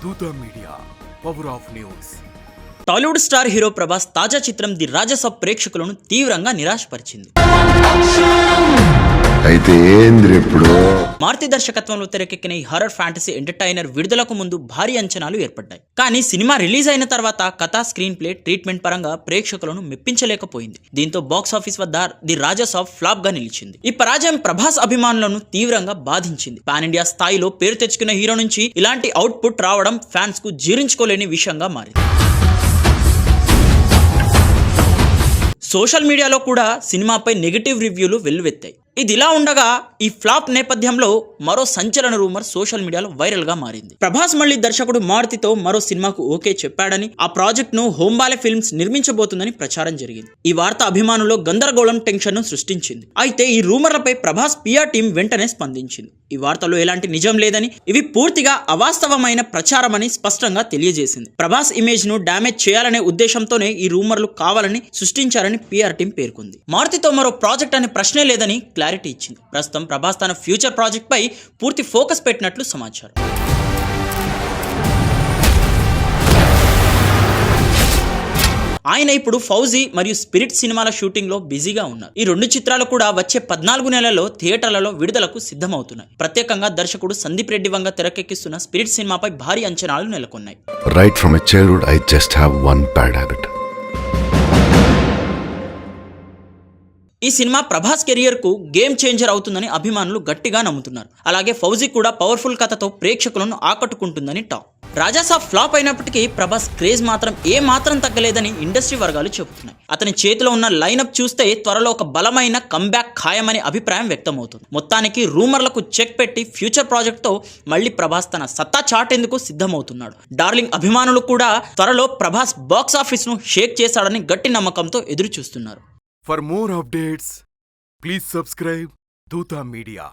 దూత media, power of news. Tollywood star hero Prabhas తాజా చిత్రం ది రాజసాబ్ ప్రేక్షకులను తీవ్రంగా నిరాశపరిచింది. అయితే ఏంద్ర ఇప్పుడు మారుతి దర్శకత్వంలో తెరకెక్కిన ఈ హర్రర్ ఫ్యాంటసీ ఎంటర్టైనర్ విడుదలకు ముందు భారీ అంచనాలు ఏర్పడ్డాయి. కానీ సినిమా రిలీజ్ అయిన తర్వాత కథ, స్క్రీన్ ప్లే, ట్రీట్మెంట్ పరంగా ప్రేక్షకులను మెప్పించలేకపోయింది. దీంతో బాక్స్ ఆఫీస్ వద్ద ది రాజసాబ్ ఫ్లాప్ గా నిలిచింది. ఈ పరాజయం ప్రభాస్ అభిమానులను తీవ్రంగా బాధించింది. పాన్ ఇండియా స్థాయిలో పేరు తెచ్చుకున్న హీరో నుంచి ఇలాంటి అవుట్పుట్ రావడం ఫ్యాన్స్ కు జీర్ణించుకోలేని విషయంగా మారింది. సోషల్ మీడియాలో కూడా సినిమాపై నెగిటివ్ రివ్యూలు వెల్లువెత్తాయి. ఇదిలా ఉండగా ఈ ఫ్లాప్ నేపథ్యంలో మరో సంచలన రూమర్ సోషల్ మీడియాలో వైరల్ గా మారింది. ప్రభాస్ మళ్ళీ దర్శకుడు మారుతితో మరో సినిమాకు ఓకే చెప్పాడని, ఆ ప్రాజెక్ట్ ను హోంబాలే ఫిల్మ్స్ నిర్మించబోతుందని ప్రచారం జరిగింది. ఈ వార్త అభిమానుల్లో గందరగోళం, టెన్షన్ ను సృష్టించింది. అయితే ఈ రూమర్లపై ప్రభాస్ పిఆర్ టీం వెంటనే స్పందించింది. ఈ వార్తలో ఎలాంటి నిజం లేదని, ఇవి పూర్తిగా అవాస్తవమైన ప్రచారమని స్పష్టంగా తెలియజేసింది. ప్రభాస్ ఇమేజ్ ను డ్యామేజ్ చేయాలనే ఉద్దేశంతోనే ఈ రూమర్లు కావాలని సృష్టించారని పిఆర్ టీం పేర్కొంది. మారుతితో మరో ప్రాజెక్ట్ అనే ప్రశ్నే లేదని క్లారిటీ ఇచ్చింది. ప్రస్తుతం ప్రభాస్ తన ఫ్యూచర్ ప్రాజెక్ట్ పై పూర్తి ఫోకస్ పెట్టినట్లు సమాచారం. ఆయన ఇప్పుడు ఫౌజీ మరియు స్పిరిట్ సినిమాల షూటింగ్ లో బిజీగా ఉన్నారు. ఈ రెండు చిత్రాలు కూడా వచ్చే 14 నెలల్లో థియేటర్లలో విడుదలకు సిద్ధమవుతున్నాయి. ప్రత్యేకంగా దర్శకుడు సందీప్ రెడ్డి వంగ తెరకెక్కిస్తున్న స్పిరిట్ సినిమాపై భారీ అంచనాలు నెలకొన్నాయి. Right from a childhood I just have one bad habit. ఈ సినిమా ప్రభాస్ కెరియర్ కు గేమ్ చేంజర్ అవుతుందని అభిమానులు గట్టిగా నమ్ముతున్నారు. అలాగే ఫౌజీ కూడా పవర్ఫుల్ కథతో ప్రేక్షకులను ఆకట్టుకుంటుందని టాక్. రాజాసాబ్ ఫ్లాప్ అయినప్పటికీ ప్రభాస్ క్రేజ్ మాత్రం ఏ మాత్రం తగ్గలేదని ఇండస్ట్రీ వర్గాలు చెబుతున్నాయి. అతని చేతిలో ఉన్న లైనప్ చూస్తే త్వరలో ఒక బలమైన కంబ్యాక్ ఖాయమనే అభిప్రాయం వ్యక్తమవుతుంది. మొత్తానికి రూమర్లకు చెక్ పెట్టి ఫ్యూచర్ ప్రాజెక్ట్ తో మళ్ళీ ప్రభాస్ తన సత్తా చాటేందుకు సిద్ధమవుతున్నాడు. డార్లింగ్ అభిమానులు కూడా త్వరలో ప్రభాస్ బాక్స్ ఆఫీస్ ను షేక్ చేశాడని గట్టి నమ్మకంతో ఎదురు చూస్తున్నారు. For more updates, please subscribe Dutta Media.